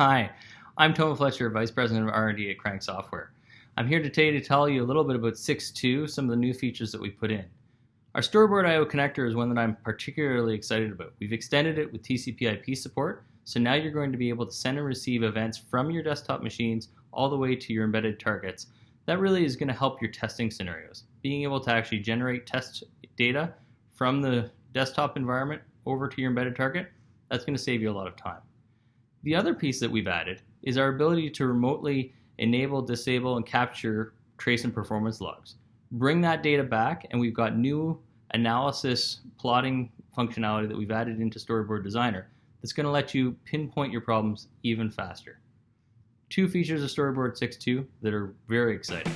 Hi, I'm Toma Fletcher, Vice President of R&D at Crank Software. I'm here today to tell you a little bit about 6.2, some of the new features that we put in. Our Storyboard I/O connector is one that I'm particularly excited about. We've extended it with TCP/IP support, so now you're going to be able to send and receive events from your desktop machines all the way to your embedded targets. That really is going to help your testing scenarios. Being able to actually generate test data from the desktop environment over to your embedded target, that's going to save you a lot of time. The other piece that we've added is our ability to remotely enable, disable, and capture trace and performance logs. Bring that data back, and we've got new analysis plotting functionality that we've added into Storyboard Designer that's going to let you pinpoint your problems even faster. Two features of Storyboard 6.2 that are very exciting.